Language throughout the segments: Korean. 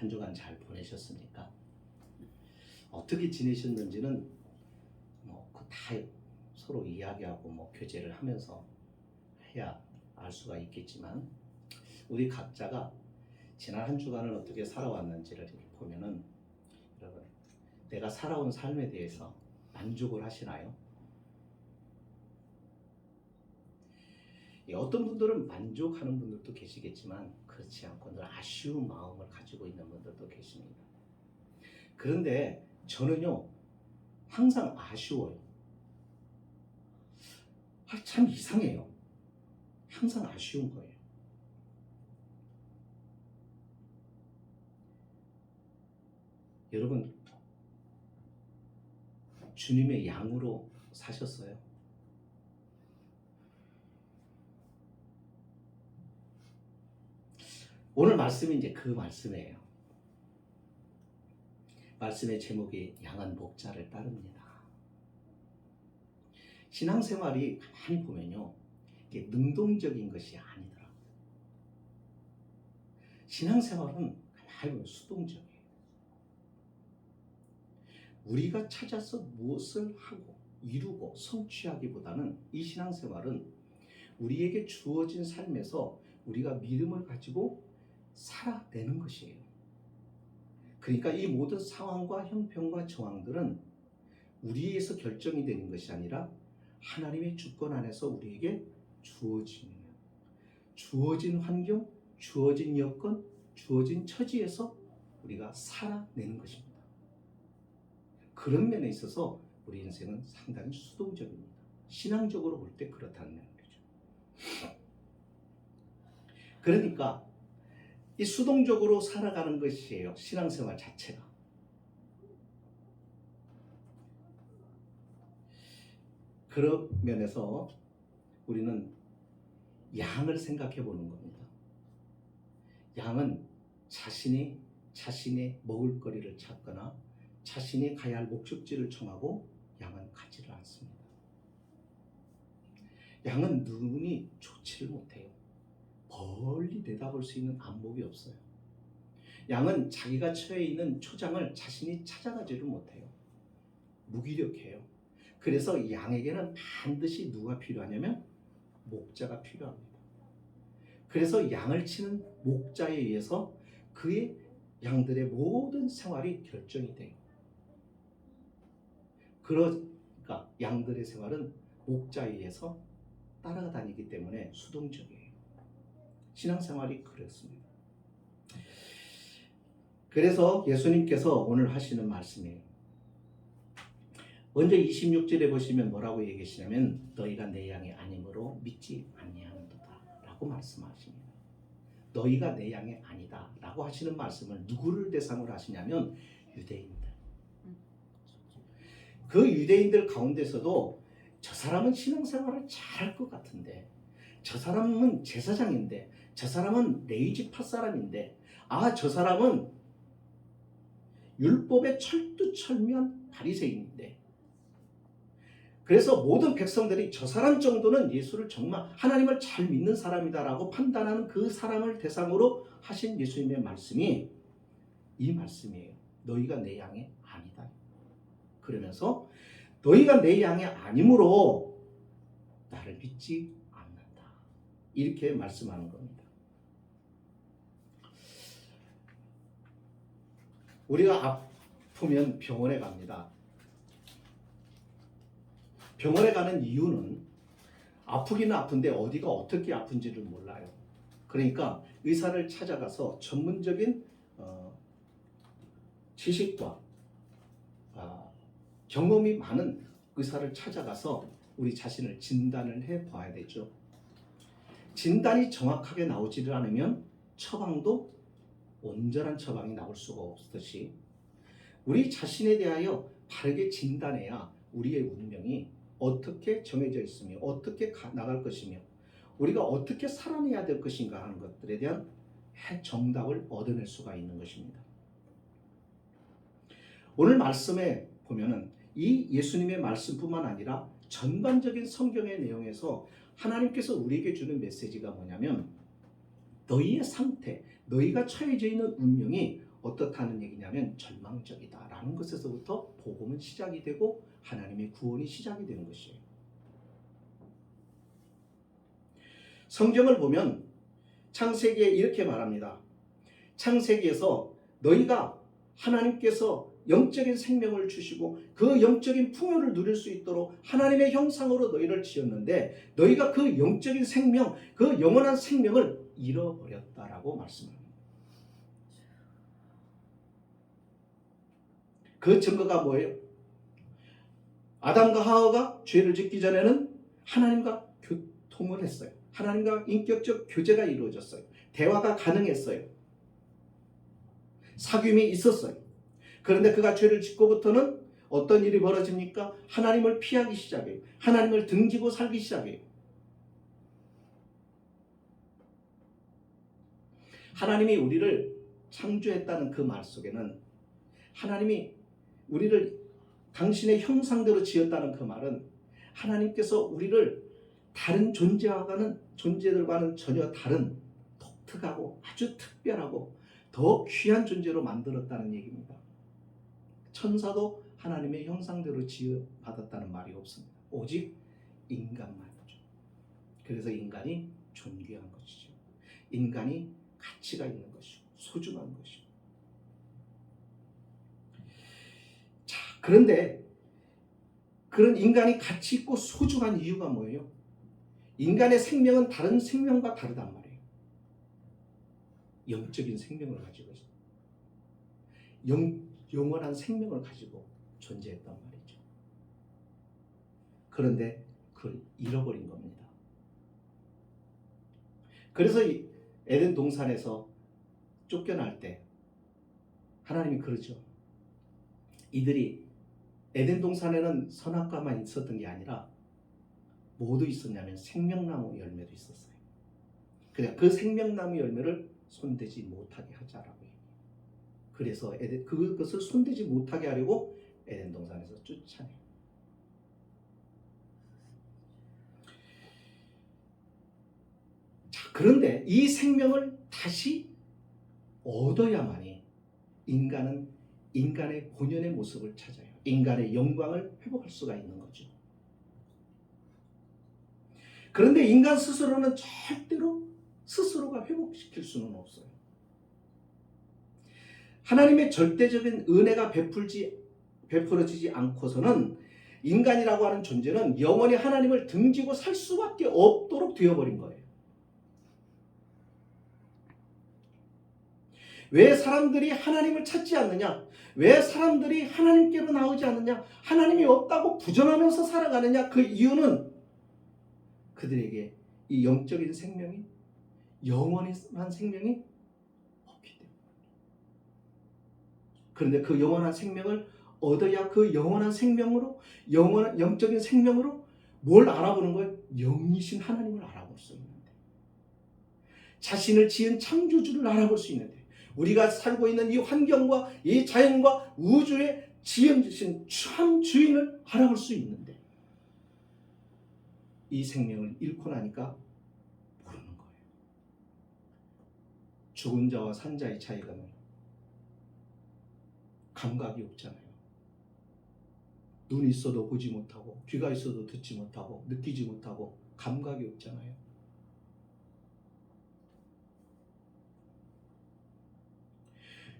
한 주간 잘 보내셨습니까? 어떻게 지내셨는지는 그 다 서로 이야기하고 교제를 하면서 해야 알 수가 있겠지만, 우리 각자가 지난 한 주간을 어떻게 살아왔는지를 이렇게 보면은, 여러분, 내가 살아온 삶에 대해서 만족을 하시나요? 어떤 분들은 만족하는 분들도 계시겠지만 그렇지 않고 늘 아쉬운 마음을 가지고 있는 분들도 계십니다. 그런데 저는요, 항상 아쉬워요. 참 이상해요. 항상 아쉬운 거예요. 여러분, 주님의 양으로 사셨어요? 오늘 말씀이 이제 그 말씀이에요. 말씀의 제목이 양은 목자를 따릅니다. 신앙생활이 가만히 보면요, 이게 능동적인 것이 아니더라고요. 신앙생활은 가만히 보면 수동적이에요. 우리가 찾아서 무엇을 하고 이루고 성취하기보다는 이 신앙생활은 우리에게 주어진 삶에서 우리가 믿음을 가지고 살아내는 것이에요. 그러니까 이 모든 상황과 형편과 정황들은 우리에서 결정이 되는 것이 아니라 하나님의 주권 안에서 우리에게 주어진 환경, 주어진 여건, 주어진 처지에서 우리가 살아내는 것입니다. 그런 면에 있어서 우리 인생은 상당히 수동적입니다. 신앙적으로 볼 때 그렇다는 거죠. 그러니까 이 수동적으로 살아가는 것이에요, 신앙생활 자체가. 그런 면에서 우리는 양을 생각해 보는 겁니다. 양은 자신의 먹을 거리를 찾거나 자신이 가야 할 목적지를 정하고 양은 가지를 않습니다. 양은 눈이 좋지를 못해요. 멀리 내다볼 수 있는 안목이 없어요. 양은 자기가 처해 있는 초장을 자신이 찾아가지를 못해요. 무기력해요. 그래서 양에게는 반드시 누가 필요하냐면 목자가 필요합니다. 그래서 양을 치는 목자에 의해서 그의 양들의 모든 생활이 결정이 돼요. 그러니까 양들의 생활은 목자에 의해서 따라다니기 때문에 수동적이에요. 신앙생활이 그렇습니다. 그래서 예수님께서 오늘 하시는 말씀이에요. 먼저 26절에 보시면 뭐라고 얘기하시냐면, 너희가 내 양이 아니므로 믿지 아니하는도다 라고 말씀하십니다. 너희가 내 양이 아니다 라고 하시는 말씀을 누구를 대상으로 하시냐면 유대인들. 그 유대인들 가운데서도 저 사람은 신앙생활을 잘할 것 같은데, 저 사람은 제사장인데, 저 사람은 레위지파 사람인데, 저 사람은 율법의 철두철미한 바리새인인데, 그래서 모든 백성들이 저 사람 정도는 예수를 정말 하나님을 잘 믿는 사람이다라고 판단하는 그 사람을 대상으로 하신 예수님의 말씀이 이 말씀이에요. 너희가 내 양이 아니다. 그러면서 너희가 내 양이 아니므로 나를 믿지 않는다. 이렇게 말씀하는 겁니다. 우리가 아프면 병원에 갑니다. 병원에 가는 이유는 아프기는 아픈데 어디가 어떻게 아픈지를 몰라요. 그러니까 의사를 찾아가서 전문적인 지식과 경험이 많은 의사를 찾아가서 우리 자신을 진단을 해봐야 되죠. 진단이 정확하게 나오지를 않으면 처방도 온전한 처방이 나올 수가 없듯이, 우리 자신에 대하여 바르게 진단해야 우리의 운명이 어떻게 정해져 있으며 어떻게 나갈 것이며 우리가 어떻게 살아내야 될 것인가 하는 것들에 대한 정답을 얻어낼 수가 있는 것입니다. 오늘 말씀에 보면은 이 예수님의 말씀뿐만 아니라 전반적인 성경의 내용에서 하나님께서 우리에게 주는 메시지가 뭐냐면, 너희의 상태, 너희가 처해져 있는 운명이 어떻다는 얘기냐면 절망적이다라는 것에서부터 복음은 시작이 되고 하나님의 구원이 시작이 되는 것이에요. 성경을 보면 창세기에 이렇게 말합니다. 창세기에서 너희가 하나님께서 영적인 생명을 주시고 그 영적인 풍요를 누릴 수 있도록 하나님의 형상으로 너희를 지었는데 너희가 그 영적인 생명, 그 영원한 생명을 잃어버렸다라고 말씀합니다. 그 증거가 뭐예요? 아담과 하와가 죄를 짓기 전에는 하나님과 교통을 했어요. 하나님과 인격적 교제가 이루어졌어요. 대화가 가능했어요. 사귐이 있었어요. 그런데 그가 죄를 짓고부터는 어떤 일이 벌어집니까? 하나님을 피하기 시작해요. 하나님을 등지고 살기 시작해요. 하나님이 우리를 창조했다는 그 말 속에는 하나님이 우리를 당신의 형상대로 지었다는 그 말은 하나님께서 우리를 다른 존재들과는 전혀 다른 독특하고 아주 특별하고 더 귀한 존재로 만들었다는 얘기입니다. 천사도 하나님의 형상대로 지어받았다는 말이 없습니다. 오직 인간만이죠. 그래서 인간이 존귀한 것이죠. 인간이 가치가 있는 것이고 소중한 것이고. 자, 그런데 그런 인간이 가치 있고 소중한 이유가 뭐예요? 인간의 생명은 다른 생명과 다르단 말이에요. 영적인 생명을 가지고 있어요. 영원한 생명을 가지고 존재했단 말이죠. 그런데 그걸 잃어버린 겁니다. 그래서 이 에덴 동산에서 쫓겨날 때 하나님이 그러죠. 이들이 에덴 동산에는 선악과만 있었던 게 아니라 뭐도 있었냐면 생명나무 열매도 있었어요. 그래, 그 생명나무 열매를 손대지 못하게 하자라고 해요. 그래서 그것을 손대지 못하게 하려고 에덴 동산에서 쫓아내요. 자, 그런데 이 생명을 다시 얻어야만이 인간은 인간의 본연의 모습을 찾아요. 인간의 영광을 회복할 수가 있는 거죠. 그런데 인간 스스로는 절대로 스스로가 회복시킬 수는 없어요. 하나님의 절대적인 은혜가 베풀어지지 않고서는 인간이라고 하는 존재는 영원히 하나님을 등지고 살 수밖에 없도록 되어버린 거예요. 왜 사람들이 하나님을 찾지 않느냐? 왜 사람들이 하나님께로 나오지 않느냐? 하나님이 없다고 부정하면서 살아가느냐? 그 이유는 그들에게 이 영적인 생명이, 영원한 생명이 없기 때문에. 그런데 그 영원한 생명을 얻어야 그 영원한 생명으로, 영적인 생명으로 뭘 알아보는 거예요? 영이신 하나님을 알아볼 수 있는데, 자신을 지은 창조주를 알아볼 수 있는데, 우리가 살고 있는 이 환경과 이 자연과 우주의 지음지신 참 주인을 알아볼 수 있는데, 이 생명을 잃고 나니까 모르는 거예요. 죽은 자와 산 자의 차이가 뭐예요? 감각이 없잖아요. 눈이 있어도 보지 못하고, 귀가 있어도 듣지 못하고, 느끼지 못하고, 감각이 없잖아요.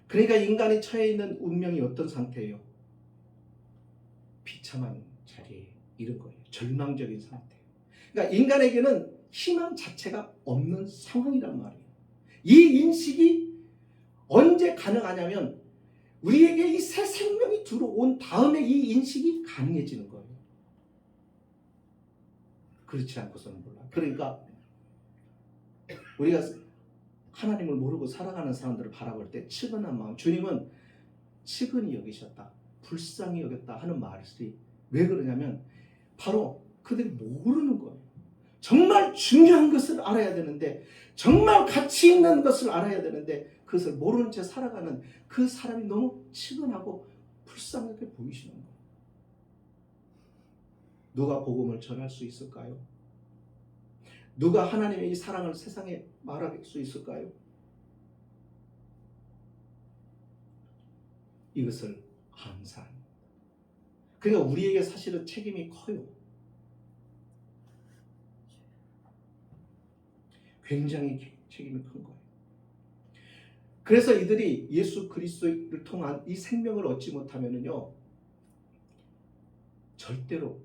그러니까 인간이 처해 있는 운명이 어떤 상태예요? 비참한 자리에 이른 거예요. 절망적인 상태. 그러니까 인간에게는 희망 자체가 없는 상황이란 말이에요. 이 인식이 언제 가능하냐면 우리에게 이 새 생명이 들어온 다음에 이 인식이 가능해지는 거예요. 그렇지 않고서는 몰라요. 그러니까 우리가 하나님을 모르고 살아가는 사람들을 바라볼 때 측은한 마음, 주님은 측은히 여기셨다, 불쌍히 여겼다 하는 말이 왜 그러냐면 바로 그들이 모르는 거예요. 정말 중요한 것을 알아야 되는데, 정말 가치 있는 것을 알아야 되는데 그것을 모르는 채 살아가는 그 사람이 너무 측은하고 불쌍하게 보이시는 거예요. 누가 복음을 전할 수 있을까요? 누가 하나님의 이 사랑을 세상에 말할 수 있을까요? 이것을 한 사람. 그러니까 우리에게 사실은 책임이 커요. 굉장히 책임이 큰 거예요. 그래서 이들이 예수 그리스도를 통한 이 생명을 얻지 못하면은요, 절대로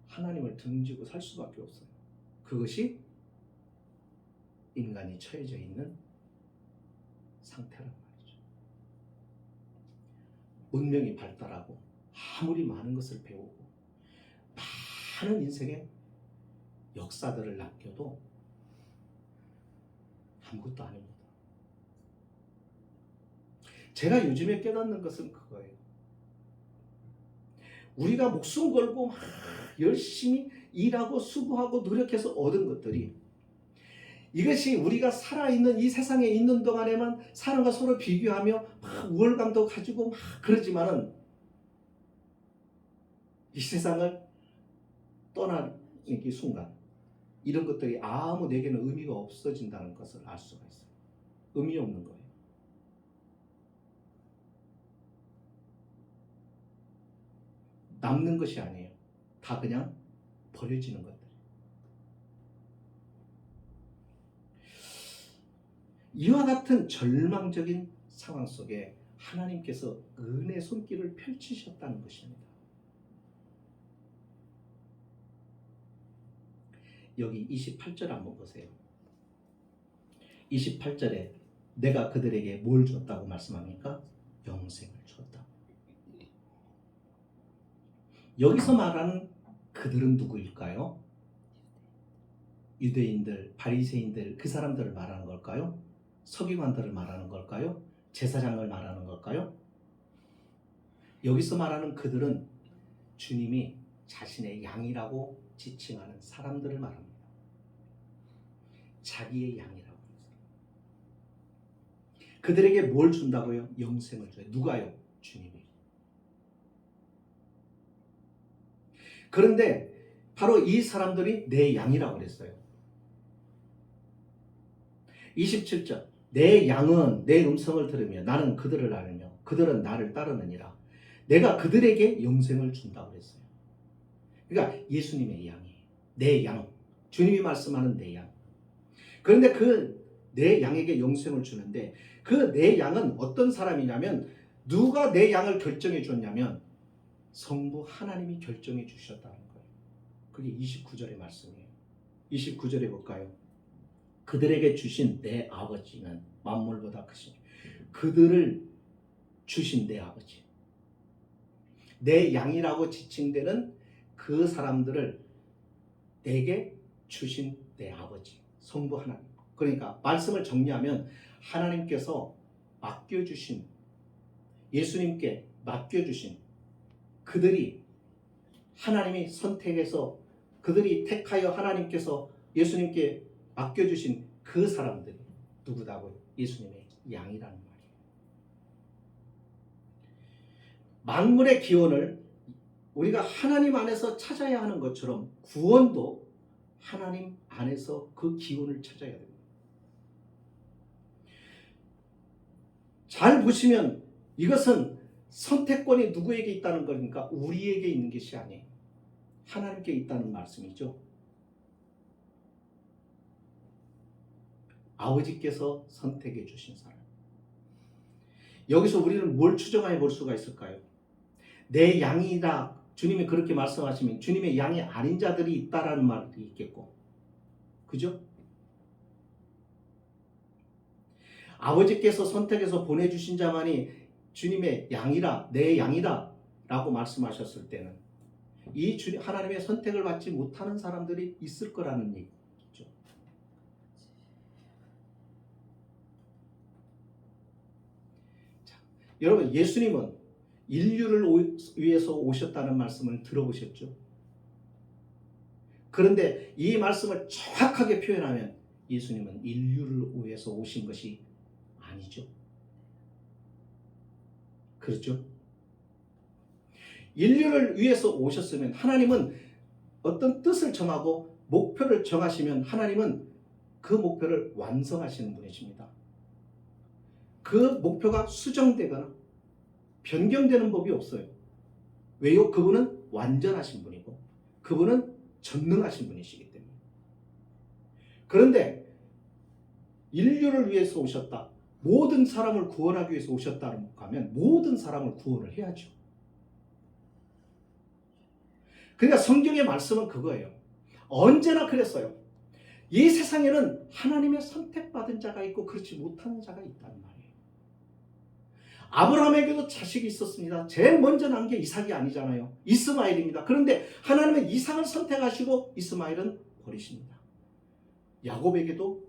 하나님을 등지고 살 수밖에 없어요. 그것이 인간이 처해져 있는 상태란 말이죠. 문명이 발달하고 아무리 많은 것을 배우고 많은 인생의 역사들을 남겨도 아무것도 아닙니다. 제가 요즘에 깨닫는 것은 그거예요. 우리가 목숨 걸고 막 열심히 일하고 수고하고 노력해서 얻은 것들이, 이것이 우리가 살아있는 이 세상에 있는 동안에만 사람과 서로 비교하며 막 우월감도 가지고 막 그러지만은 이 세상을 떠나는 이 순간 이런 것들이 아무 내게는 의미가 없어진다는 것을 알 수가 있어요. 의미 없는 거예요. 남는 것이 아니에요. 다 그냥 버려지는 것들. 이와 같은 절망적인 상황 속에 하나님께서 은혜 손길을 펼치셨다는 것입니다. 여기 28절 한번 보세요. 28절에 내가 그들에게 뭘 줬다고 말씀합니까? 영생을 줬다. 여기서 말하는 그들은 누구일까요? 유대인들, 바리새인들, 그 사람들을 말하는 걸까요? 서기관들을 말하는 걸까요? 제사장을 말하는 걸까요? 여기서 말하는 그들은 주님이 자신의 양이라고 지칭하는 사람들을 말합니다. 자기의 양이라고. 그들에게 뭘 준다고요? 영생을 줘요. 누가요? 주님이. 그런데 바로 이 사람들이 내 양이라고 그랬어요. 27절. 내 양은 내 음성을 들으며 나는 그들을 알며 그들은 나를 따르느니라. 내가 그들에게 영생을 준다고 그랬어요. 그러니까 예수님의 양이에요. 내 양. 주님이 말씀하는 내 양. 그런데 그 내 양에게 영생을 주는데 그 내 양은 어떤 사람이냐면, 누가 내 양을 결정해 줬냐면 성부 하나님이 결정해 주셨다는 거예요. 그게 29절의 말씀이에요. 29절에 볼까요? 그들에게 주신 내 아버지는 만물보다 크시니, 그들을 주신 내 아버지, 내 양이라고 지칭되는 그 사람들을 내게 주신 내 아버지, 성부 하나님. 그러니까 말씀을 정리하면 하나님께서 맡겨주신, 예수님께 맡겨주신 그들이, 하나님이 선택해서 그들이 택하여 하나님께서 예수님께 맡겨주신 그 사람들이 누구다고요? 예수님의 양이라는 말이에요. 만물의 기원을 우리가 하나님 안에서 찾아야 하는 것처럼 구원도 하나님 안에서 그 기원을 찾아야 됩니다. 잘 보시면 이것은 선택권이 누구에게 있다는 거니까 우리에게 있는 것이 아니에요. 하나님께 있다는 말씀이죠. 아버지께서 선택해 주신 사람. 여기서 우리는 뭘 추정해 볼 수가 있을까요? 내 양이다. 주님이 그렇게 말씀하시면 주님의 양이 아닌 자들이 있다라는 말이 있겠고, 그죠? 아버지께서 선택해서 보내주신 자만이 주님의 양이라, 내 양이라 라고 말씀하셨을 때는 이 하나님의 선택을 받지 못하는 사람들이 있을 거라는 얘기죠. 자, 여러분, 예수님은 인류를 위해서 오셨다는 말씀을 들어보셨죠? 그런데 이 말씀을 정확하게 표현하면 예수님은 인류를 위해서 오신 것이 아니죠. 그렇죠? 인류를 위해서 오셨으면, 하나님은 어떤 뜻을 정하고 목표를 정하시면 하나님은 그 목표를 완성하시는 분이십니다. 그 목표가 수정되거나 변경되는 법이 없어요. 왜요? 그분은 완전하신 분이고 그분은 전능하신 분이시기 때문에. 그런데 인류를 위해서 오셨다. 모든 사람을 구원하기 위해서 오셨다고 하면 모든 사람을 구원을 해야죠. 그러니까 성경의 말씀은 그거예요. 언제나 그랬어요. 이 세상에는 하나님의 선택받은 자가 있고 그렇지 못하는 자가 있다는 말이에요. 아브라함에게도 자식이 있었습니다. 제일 먼저 난 게 이삭이 아니잖아요. 이스마엘입니다. 그런데 하나님은 이삭을 선택하시고 이스마엘은 버리십니다. 야곱에게도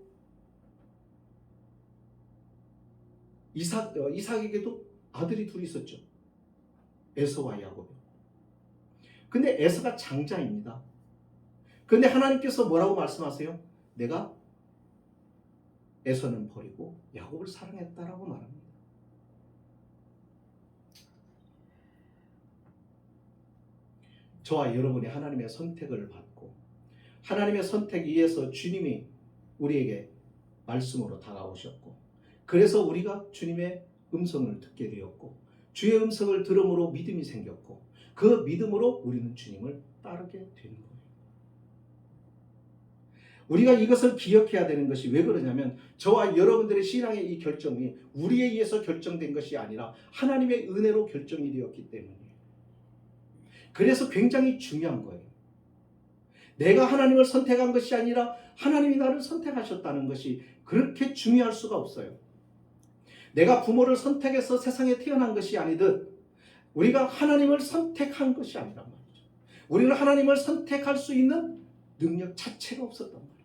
이삭에게도 아들이 둘이 있었죠. 에서와 야곱. 근데 에서가 장자입니다. 그런데 하나님께서 뭐라고 말씀하세요? 내가 에서는 버리고 야곱을 사랑했다라고 말합니다. 저와 여러분이 하나님의 선택을 받고 하나님의 선택에 의해서 주님이 우리에게 말씀으로 다가오셨고 그래서 우리가 주님의 음성을 듣게 되었고 주의 음성을 들음으로 믿음이 생겼고 그 믿음으로 우리는 주님을 따르게 되는 거예요. 우리가 이것을 기억해야 되는 것이 왜 그러냐면 저와 여러분들의 신앙의 이 결정이 우리에 의해서 결정된 것이 아니라 하나님의 은혜로 결정이 되었기 때문이에요. 그래서 굉장히 중요한 거예요. 내가 하나님을 선택한 것이 아니라 하나님이 나를 선택하셨다는 것이 그렇게 중요할 수가 없어요. 내가 부모를 선택해서 세상에 태어난 것이 아니듯 우리가 하나님을 선택한 것이 아니란 말이죠. 우리는 하나님을 선택할 수 있는 능력 자체가 없었단 말이에요.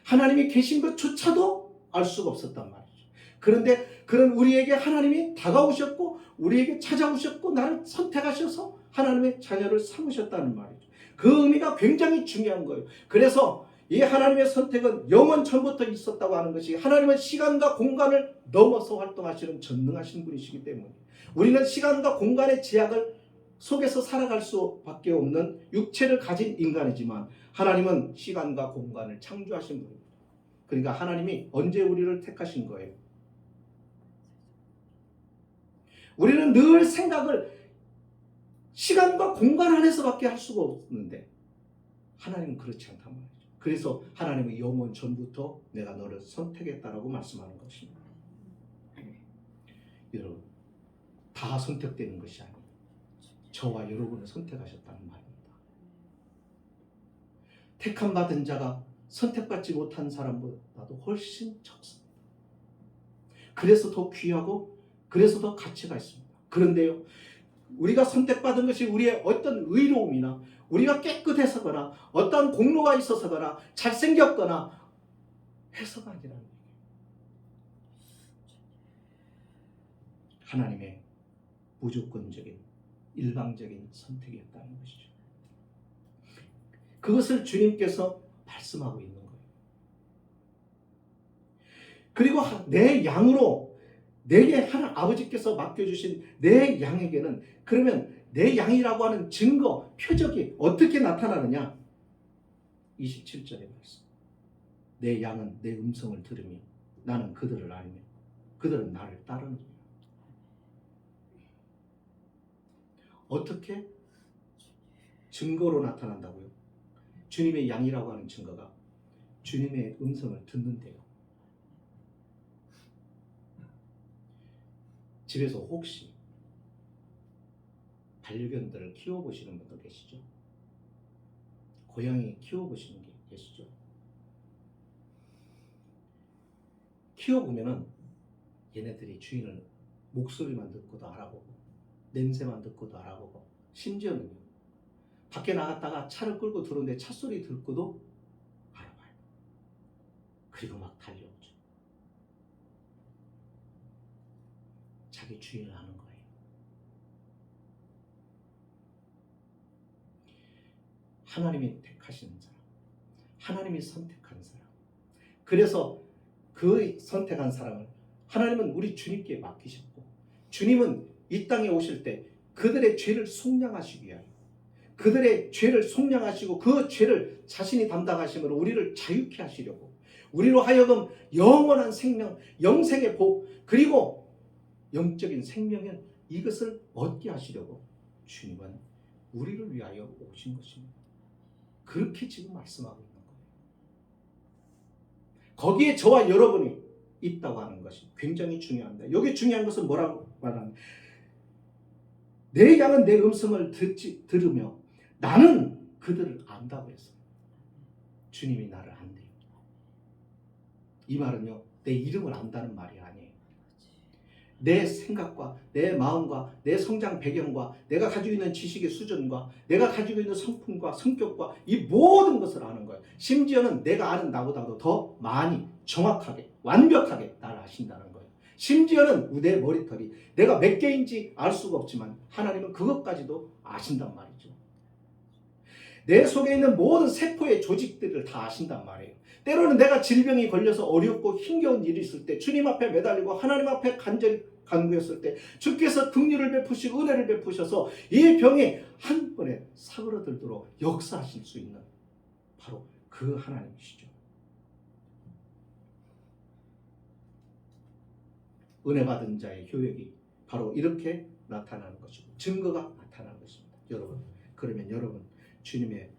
하나님이 계신 것조차도 알 수가 없었단 말이죠. 그런데 그런 우리에게 하나님이 다가오셨고 우리에게 찾아오셨고 나를 선택하셔서 하나님의 자녀를 삼으셨다는 말이죠. 그 의미가 굉장히 중요한 거예요. 그래서 이 하나님의 선택은 영원 전부터 있었다고 하는 것이 하나님은 시간과 공간을 넘어서 활동하시는 전능하신 분이시기 때문에 우리는 시간과 공간의 제약을 속에서 살아갈 수밖에 없는 육체를 가진 인간이지만 하나님은 시간과 공간을 창조하신 분입니다. 그러니까 하나님이 언제 우리를 택하신 거예요? 우리는 늘 생각을 시간과 공간 안에서밖에 할 수가 없는데 하나님은 그렇지 않단 말이죠. 그래서 하나님은 영원 전부터 내가 너를 선택했다라고 말씀하는 것입니다. 여러분, 다 선택되는 것이 아니에요. 저와 여러분을 선택하셨다는 말입니다. 택함 받은 자가 선택받지 못한 사람보다도 훨씬 적습니다. 그래서 더 귀하고 그래서 더 가치가 있습니다. 그런데요, 우리가 선택받은 것이 우리의 어떤 의로움이나 우리가 깨끗해서거나 어떤 공로가 있어서거나 잘생겼거나 해서가 아니라는 얘기예요. 하나님의 무조건적인 일방적인 선택이었다는 것이죠. 그것을 주님께서 말씀하고 있는 거예요. 그리고 내 양으로 내게 하나 아버지께서 맡겨주신 내 양에게는 그러면 내 양이라고 하는 증거, 표적이 어떻게 나타나느냐? 27절의 말씀. 내 양은 내 음성을 들으며 나는 그들을 알며 그들은 나를 따르느니라. 어떻게? 증거로 나타난다고요? 주님의 양이라고 하는 증거가 주님의 음성을 듣는데요. 집에서 혹시 반려견들을 키워보시는 분도 계시죠? 고양이 키워보시는 게 계시죠? 키워보면은 얘네들이 주인을 목소리만 듣고도 알아보고 냄새만 듣고도 알아보고 심지어는 밖에 나갔다가 차를 끌고 들어오는데 차 소리 듣고도 알아봐요. 그리고 막 달려오죠. 자기 주인을 아는 거예요. 하나님이 택하시는 사람, 하나님이 선택한 사람. 그래서 그 선택한 사람을 하나님은 우리 주님께 맡기셨고 주님은 이 땅에 오실 때 그들의 죄를 속량하시기 위하여 그들의 죄를 속량하시고 그 죄를 자신이 담당하심으로 우리를 자유케 하시려고 우리로 하여금 영원한 생명, 영생의 복 그리고 영적인 생명을 이것을 얻게 하시려고 주님은 우리를 위하여 오신 것입니다. 그렇게 지금 말씀하고 있는 거예요. 거기에 저와 여러분이 있다고 하는 것이 굉장히 중요합니다. 여기 중요한 것은 뭐라고 말하는, 내 양은 내 음성을 들으며 나는 그들을 안다고 했어요. 주님이 나를 안대요. 이 말은요, 내 이름을 안다는 말이 아니에요. 내 생각과 내 마음과 내 성장 배경과 내가 가지고 있는 지식의 수준과 내가 가지고 있는 성품과 성격과 이 모든 것을 아는 거예요. 심지어는 내가 아는 나보다도 더 많이 정확하게 완벽하게 나를 아신다는 거예요. 심지어는 내 머리털이 내가 몇 개인지 알 수가 없지만 하나님은 그것까지도 아신단 말이죠. 내 속에 있는 모든 세포의 조직들을 다 아신단 말이에요. 때로는 내가 질병이 걸려서 어렵고 힘겨운 일이 있을 때 주님 앞에 매달리고 하나님 앞에 간절히 간구했을 때 주께서 긍휼을 베푸시고 은혜를 베푸셔서 이 병이 한 번에 사그러들도록 역사하실 수 있는 바로 그 하나님이시죠. 은혜 받은 자의 효력이 바로 이렇게 나타나는 것이고 증거가 나타나는 것입니다. 여러분, 그러면 여러분 주님의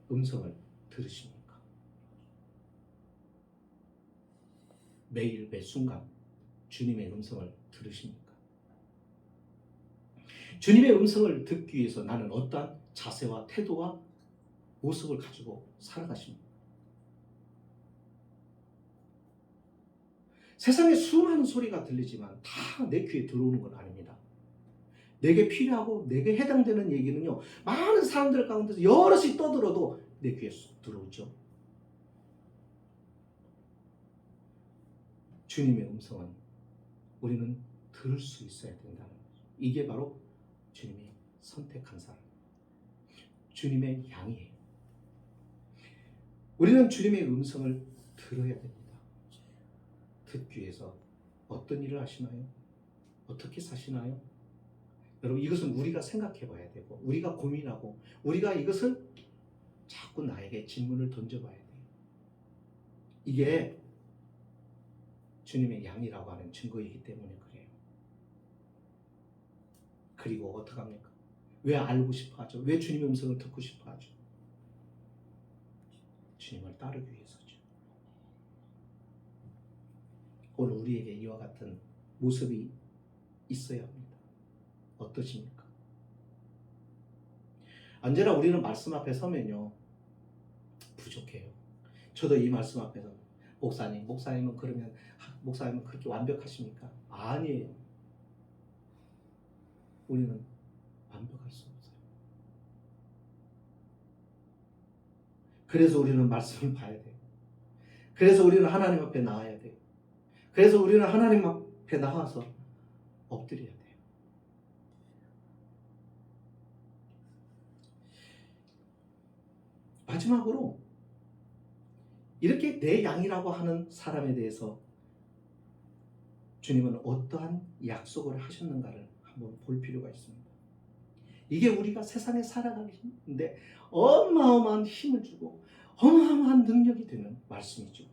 음성을 들으십니까? 매일 매 순간 주님의 음성을 들으십니까? 주님의 음성을 듣기 위해서 나는 어떠한 자세와 태도와 모습을 가지고 살아가십니까? 세상에 수많은 소리가 들리지만 다 내 귀에 들어오는 건 아닙니다. 내게 필요하고 내게 해당되는 얘기는요, 많은 사람들 가운데서 여럿이 떠들어도 내 귀에 쏙 들어오죠. 주님의 음성은 우리는 들을 수 있어야 된다는 거죠. 이게 바로 주님이 선택한 사람, 주님의 양이에요. 우리는 주님의 음성을 들어야 됩니다. 듣기 위해서 어떤 일을 하시나요? 어떻게 사시나요? 여러분, 이것은 우리가 생각해 봐야 되고 우리가 고민하고 우리가 이것을 자꾸 나에게 질문을 던져봐야 돼요. 이게 주님의 양이라고 하는 증거이기 때문에 그래요. 그리고 어떡합니까? 왜 알고 싶어 하죠? 왜 주님의 음성을 듣고 싶어 하죠? 주님을 따르기 위해서죠. 오늘 우리에게 이와 같은 모습이 있어야 합니다. 어떠십니까? 언제나 우리는 말씀 앞에 서면요, 부족해요. 저도 이 말씀 앞에서 목사님은 그러면 목사님은 그렇게 완벽하십니까? 아니에요. 우리는 완벽할 수 없어요. 그래서 우리는 말씀을 봐야 돼요. 그래서 우리는 하나님 앞에 나와야 돼요. 그래서 우리는 하나님 앞에 나와서 엎드려야 돼요. 마지막으로 이렇게 내 양이라고 하는 사람에 대해서 주님은 어떠한 약속을 하셨는가를 한번 볼 필요가 있습니다. 이게 우리가 세상에 살아가는데 어마어마한 힘을 주고 어마어마한 능력이 되는 말씀이죠.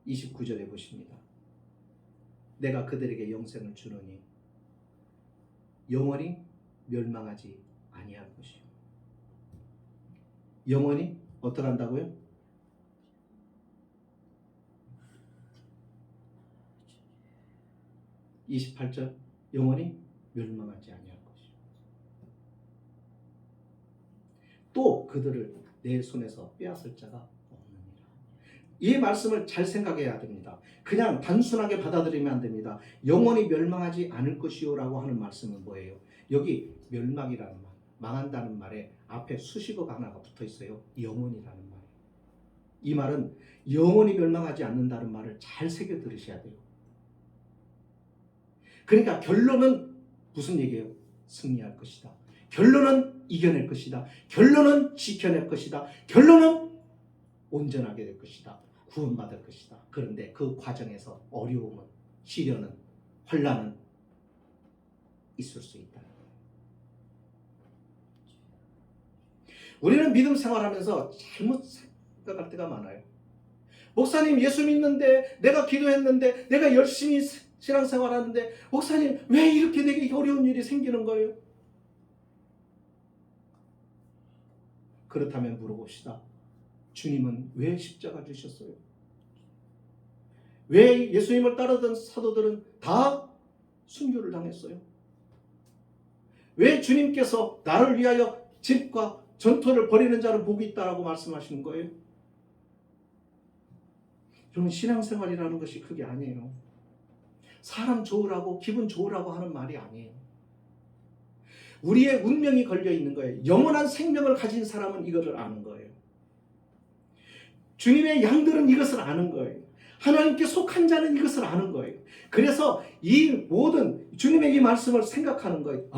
29절에 보십니다. 내가 그들에게 영생을 주노니 영원히 멸망하지 아니할 것이요. 영원히 어떻게 한다고요? 28절 영원히 멸망하지 아니할 것이요. 또 그들을 내 손에서 빼앗을 자가 없느니라. 이 말씀을 잘 생각해야 됩니다. 그냥 단순하게 받아들이면 안 됩니다. 영원히 멸망하지 않을 것이요 라고 하는 말씀은 뭐예요? 여기 멸망이라는 말, 망한다는 말에 앞에 수식어가 하나가 붙어 있어요. 영원이라는 말. 이 말은 영원히 멸망하지 않는다는 말을 잘 새겨 들으셔야 돼요. 그러니까 결론은 무슨 얘기예요? 승리할 것이다. 결론은 이겨낼 것이다. 결론은 지켜낼 것이다. 결론은 온전하게 될 것이다. 구원받을 것이다. 그런데 그 과정에서 어려움은, 시련은, 환난은 있을 수 있다. 우리는 믿음 생활하면서 잘못 생각할 때가 많아요. 목사님, 예수 믿는데, 내가 기도했는데, 내가 열심히 신앙생활 하는데 목사님 왜 이렇게 내게 어려운 일이 생기는 거예요? 그렇다면 물어봅시다. 주님은 왜 십자가 주셨어요? 왜 예수님을 따르던 사도들은 다 순교를 당했어요? 왜 주님께서 나를 위하여 집과 전토를 벌이는 자를 복이 있다라고 말씀하시는 거예요? 여러분, 신앙생활이라는 것이 그게 아니에요. 사람 좋으라고 기분 좋으라고 하는 말이 아니에요. 우리의 운명이 걸려 있는 거예요. 영원한 생명을 가진 사람은 이것을 아는 거예요. 주님의 양들은 이것을 아는 거예요. 하나님께 속한 자는 이것을 아는 거예요. 그래서 이 모든 주님의 이 말씀을 생각하는 거예요.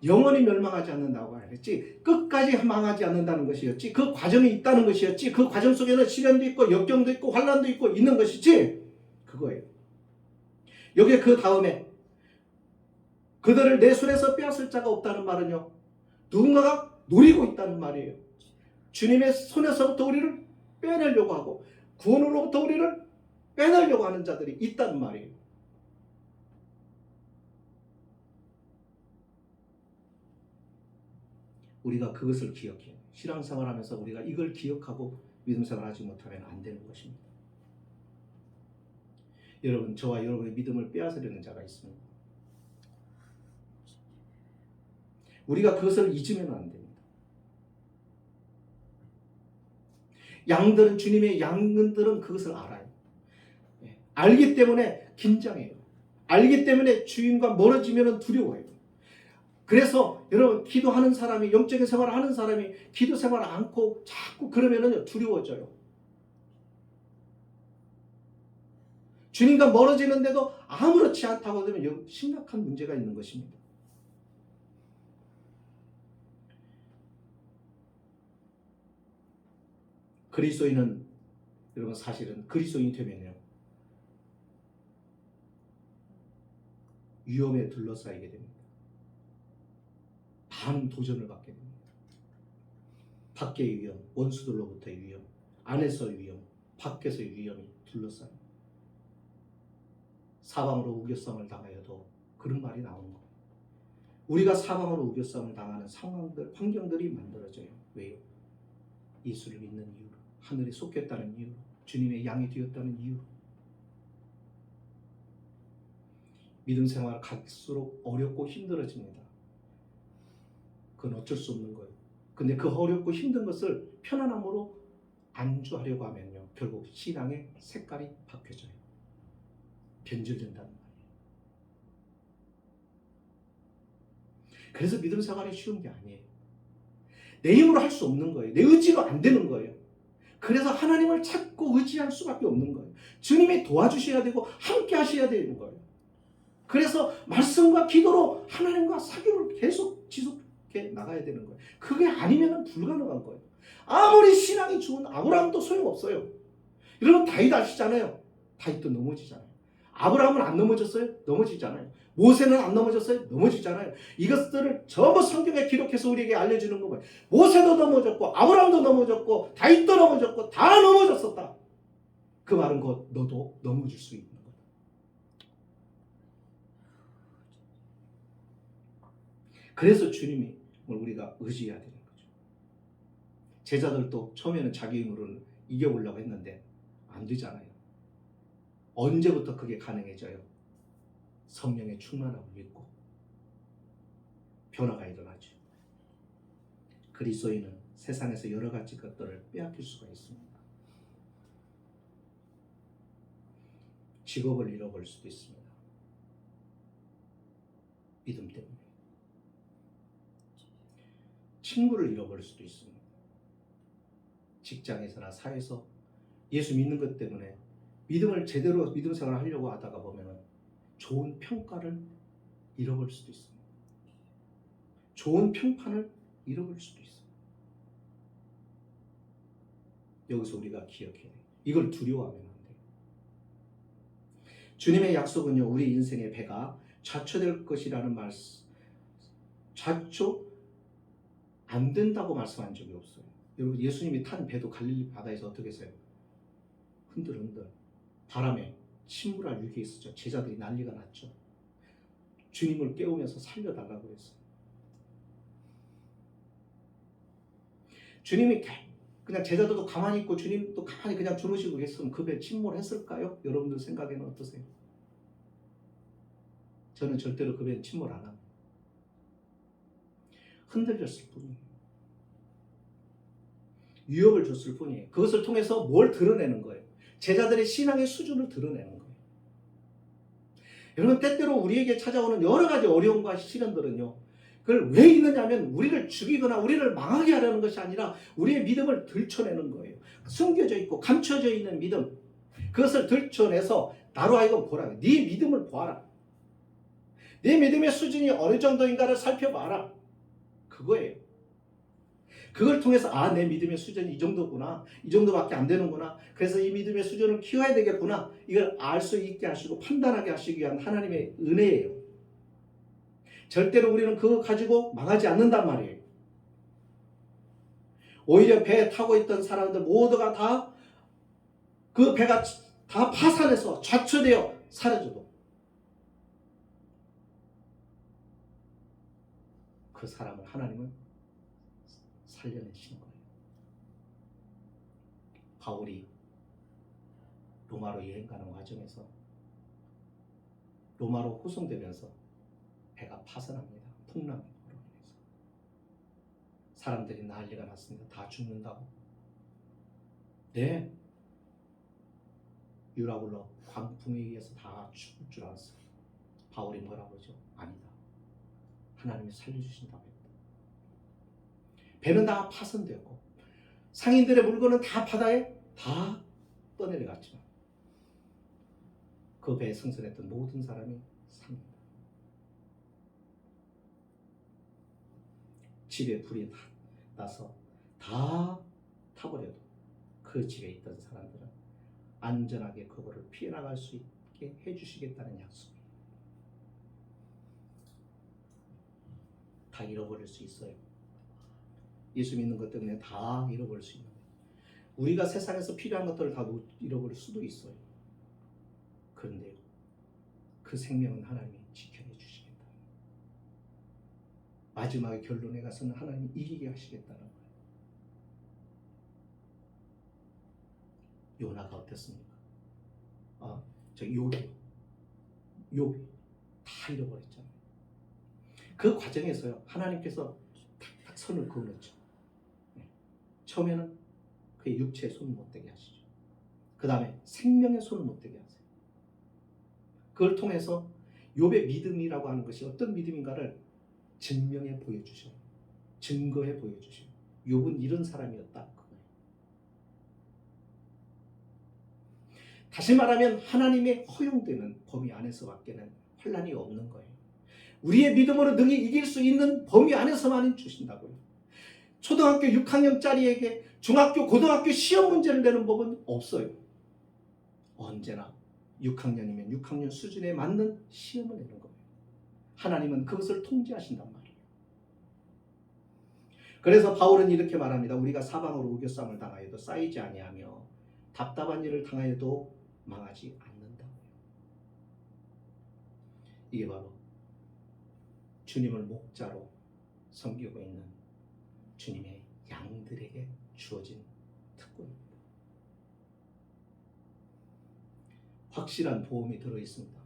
영원히 멸망하지 않는다고 했지, 끝까지 망하지 않는다는 것이었지, 그 과정이 있다는 것이었지, 그 과정 속에는 시련도 있고 역경도 있고 환난도 있고 있는 것이지, 그거예요. 여기에 그 다음에 그들을 내 손에서 빼앗을 자가 없다는 말은요, 누군가가 노리고 있다는 말이에요. 주님의 손에서부터 우리를 빼내려고 하고 구원으로부터 우리를 빼내려고 하는 자들이 있다는 말이에요. 우리가 그것을 기억해요. 신앙생활하면서 우리가 이걸 기억하고 믿음생활하지 못하면 안 되는 것입니다. 여러분, 저와 여러분의 믿음을 빼앗으려는 자가 있습니다. 우리가 그것을 잊으면 안 됩니다. 양들은, 주님의 양들은 그것을 알아요. 알기 때문에 긴장해요. 알기 때문에 주인과 멀어지면 두려워해요. 그래서 여러분, 기도하는 사람이, 영적인 생활을 하는 사람이 기도 생활을 않고 자꾸 그러면은 두려워져요. 주님과 멀어지는데도 아무렇지 않다고 하면 심각한 문제가 있는 것입니다. 그리스도인은, 여러분, 사실은 그리스도인이 되면요, 위험에 둘러싸이게 됩니다. 많은 도전을 받게 됩니다. 밖의 위험, 원수들로부터의 위험, 안에서의 위험, 밖에서의 위험이 둘러싸입니다. 사방으로 우겨쌈을 당하여도 그런 말이 나오는 거예요. 우리가 사방으로 우겨쌈을 당하는 상황들, 환경들이 만들어져요. 왜요? 예수를 믿는 이유로, 하늘에 속했다는 이유로, 주님의 양이 되었다는 이유로. 믿음 생활 갈수록 어렵고 힘들어집니다. 그건 어쩔 수 없는 거예요. 근데 그 어렵고 힘든 것을 편안함으로 안주하려고 하면요, 결국 신앙의 색깔이 바뀌어져요. 변질된다는 말이에요. 그래서 믿음 생활이 쉬운 게 아니에요. 내 힘으로 할 수 없는 거예요. 내 의지로 안 되는 거예요. 그래서 하나님을 찾고 의지할 수밖에 없는 거예요. 주님이 도와주셔야 되고 함께 하셔야 되는 거예요. 그래서 말씀과 기도로 하나님과 사귐을 계속 지속해 나가야 되는 거예요. 그게 아니면 불가능한 거예요. 아무리 신앙이 좋은 아브라함도 소용없어요. 여러분, 다윗 아시잖아요. 다윗도 넘어지잖아요. 아브라함은 안 넘어졌어요? 넘어지잖아요. 모세는 안 넘어졌어요? 넘어지잖아요. 이것들을 전부 성경에 기록해서 우리에게 알려주는 거예요. 모세도 넘어졌고 아브라함도 넘어졌고 다윗도 넘어졌고 다 넘어졌었다. 그 말은 곧 너도 넘어질 수 있는 거다. 그래서 주님이 우리가 의지해야 되는 거죠. 제자들도 처음에는 자기 힘으로는 이겨보려고 했는데 안 되잖아요. 언제부터 그게 가능해져요? 성령의 충만함을 믿고 변화가 일어나죠. 그리스도인은 세상에서 여러 가지 것들을 빼앗길 수가 있습니다. 직업을 잃어버릴 수도 있습니다. 믿음 때문에. 친구를 잃어버릴 수도 있습니다. 직장에서나 사회에서 예수 믿는 것 때문에 믿음을 제대로 믿음 생활을 하려고 하다가 보면은 좋은 평가를 잃어버릴 수도 있습니다. 좋은 평판을 잃어버릴 수도 있습니다. 여기서 우리가 기억해야 돼요. 이걸 두려워하면 안 돼요. 주님의 약속은요, 우리 인생의 배가 좌초될 것이라는 말씀, 좌초 안 된다고 말씀한 적이 없어요. 여러분, 예수님이 탄 배도 갈릴리 바다에서 어떻게 했어요? 흔들흔들 바람에 침몰할 위기에 있었죠. 제자들이 난리가 났죠. 주님을 깨우면서 살려달라고 했어요. 주님이 그냥 제자들도 가만히 있고 주님도 가만히 그냥 주무시고 계셨으면 그 배 침몰했을까요? 여러분들 생각에는 어떠세요? 저는 절대로 그 배는 침몰 안 합니다. 흔들렸을 뿐이에요. 위협을 줬을 뿐이에요. 그것을 통해서 뭘 드러내는 거예요? 제자들의 신앙의 수준을 드러내는 거예요. 여러분, 때때로 우리에게 찾아오는 여러 가지 어려움과 시련들은요, 그걸 왜 있느냐면 우리를 죽이거나 우리를 망하게 하려는 것이 아니라 우리의 믿음을 들춰내는 거예요. 숨겨져 있고 감춰져 있는 믿음, 그것을 들춰내서 나로 하여금 보라. 네 믿음을 보아라. 네 믿음의 수준이 어느 정도인가를 살펴봐라. 그거예요. 그걸 통해서 내 믿음의 수준이 이 정도구나. 이 정도밖에 안 되는구나. 그래서 이 믿음의 수준을 키워야 되겠구나. 이걸 알 수 있게 하시고 판단하게 하시기 위한 하나님의 은혜예요. 절대로 우리는 그거 가지고 망하지 않는단 말이에요. 오히려 배에 타고 있던 사람들 모두가 다 그 배가 다 파산해서 좌초되어 사라져도 그 사람을 하나님은 살려내시는 거예요. 바울이 로마로 여행 가는 과정에서 로마로 호송되면서 배가 파산합니다. 풍랑으로 인해서. 사람들이 난리가 났습니다. 다 죽는다고. 네. 유라굴로 광풍에 의해서 다 죽을 줄 알았어요. 바울이 뭐라고 하죠? 아니다. 하나님이 살려주신다고 했다. 배는 다 파손되었고 상인들의 물건은 다 바다에 다 떠내려갔지만 그 배에 승선했던 모든 사람이 삽니다. 집에 불이 나서 다 타버려도 그 집에 있던 사람들은 안전하게 그거를 피해 나갈 수 있게 해주시겠다는 약속이에요. 다 잃어버릴 수 있어요. 예수 믿는 것 때문에 다 잃어버릴 수 있는 거예요. 우리가 세상에서 필요한 것들을 다 잃어버릴 수도 있어요. 그런데요, 그 생명은 하나님이 지켜내 주시겠다. 마지막에 결론에 가서는 하나님이 이기게 하시겠다는 거예요. 요나가 어땠습니까? 욥이 다 잃어버렸잖아요. 그 과정에서요, 하나님께서 탁탁 선을 그어놓죠. 처음에는 그의 육체에 손을 못 대게 하시죠. 그 다음에 생명의 손을 못 대게 하세요. 그걸 통해서 욥의 믿음이라고 하는 것이 어떤 믿음인가를 증명해 보여주셔요. 증거해 보여주셔요. 욥은 이런 사람이었다. 다시 말하면 하나님의 허용되는 범위 안에서밖에는 환난이 없는 거예요. 우리의 믿음으로 능히 이길 수 있는 범위 안에서만 주신다고요. 초등학교 6학년짜리에게 중학교, 고등학교 시험 문제를 내는 법은 없어요. 언제나 6학년이면 6학년 수준에 맞는 시험을 내는 거예요. 하나님은 그것을 통제하신단 말이에요. 그래서 바울은 이렇게 말합니다. 우리가 사방으로 우겨쌈을 당하여도 쌓이지 아니하며 답답한 일을 당하여도 망하지 않는다고요. 이게 바로 주님을 목자로 섬기고 있는 주님의 양들에게 주어진 특권입니다. 확실한 보험이 들어있습니다.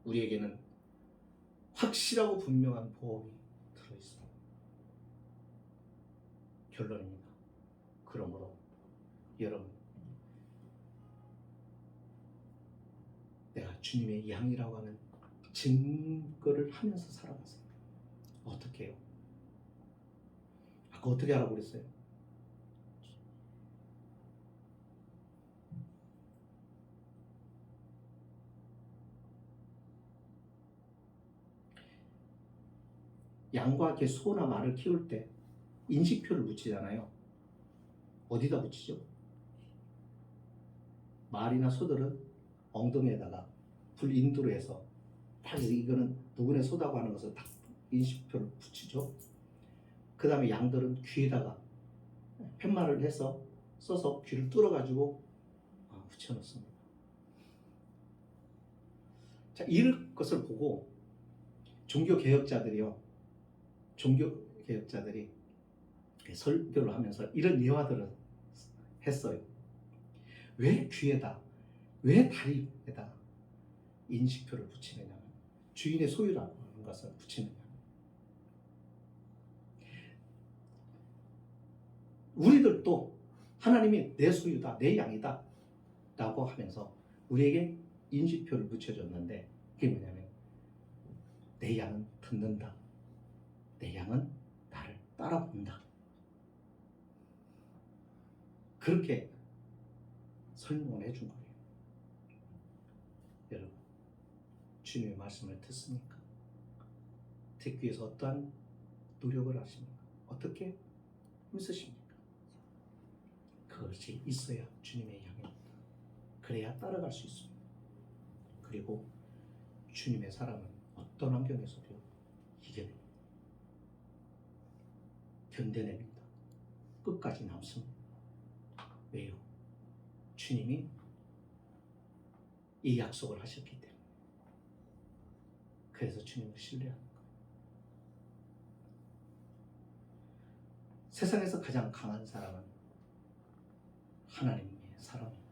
우리에게는 확실하고 분명한 보험이 들어있습니다. 결론입니다. 그러므로 여러분, 내가 주님의 양이라고 하는 증거를 하면서 살아가세요. 어떻게 해요? 아까 어떻게 하라고 그랬어요? 양과 이렇게 소나 말을 키울 때 인식표를 붙이잖아요. 어디다 붙이죠? 말이나 소들은 엉덩이에다가 불인도로 해서 딱 이거는 누구네 소다고 하는 것을 딱 인식표를 붙이죠. 그 다음에 양들은 귀에다가 팻말을 해서 써서 귀를 뚫어가지고 붙여놓습니다. 자, 이런 것을 보고 종교 개혁자들이 설교를 하면서 이런 예화들을 했어요. 왜 귀에다, 왜 다리에다 인식표를 붙이느냐, 주인의 소유라는 것을 붙이느냐. 우리들도 하나님이 내 소유다, 내 양이다 라고 하면서 우리에게 인식표를 붙여줬는데, 그게 뭐냐면 내 양은 듣는다, 내 양은 나를 따라온다, 그렇게 설명을 해준 거예요. 여러분, 주님의 말씀을 듣습니까? 듣기 위해서 어떠한 노력을 하십니까? 어떻게 힘쓰십니까? 그것이 있어야 주님의 양입니다. 그래야 따라갈 수 있습니다. 그리고 주님의 사랑은 어떤 환경에서도 이겨냅니다. 견뎌냅니다. 끝까지 남습니다. 왜요? 주님이 이 약속을 하셨기 때문에. 그래서 주님을 신뢰하는 거예요. 세상에서 가장 강한 사람은 하나님의 사랑입니다.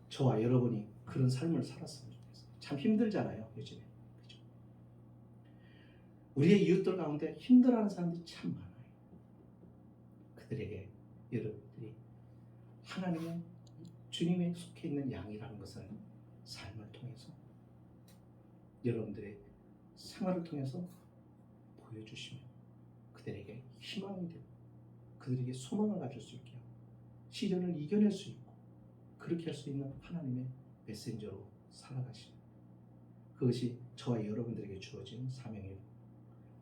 저와 여러분이 그런 삶을 살았으면 좋겠어요. 참 힘들잖아요, 요즘에. 그죠? 우리의 이웃들 가운데 힘들어하는 사람들이 참 많아요. 그들에게 여러분들이 하나님의, 주님의 속해 있는 양이라는 것을 삶을 통해서, 여러분들의 생활을 통해서 보여주시면 그들에게 희망이 되고 그들에게 소망을 가질 수 있게 하고 시련을 이겨낼 수 있고 그렇게 할 수 있는 하나님의 메신저로 살아가시는, 그것이 저와 여러분들에게 주어진 사명이고,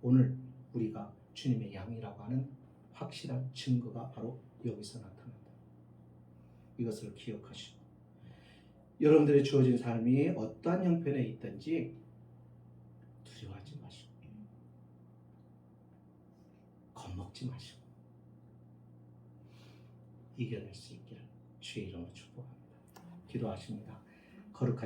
오늘 우리가 주님의 양이라고 하는 확실한 증거가 바로 여기서 나타난다. 이것을 기억하시고 여러분들의 주어진 삶이 어떠한 형편에 있든지 두려워하지 마시고 겁먹지 마시고 이겨낼 수 있기를 주의 이름으로 축복합니다. 기도하십니다. 거룩하신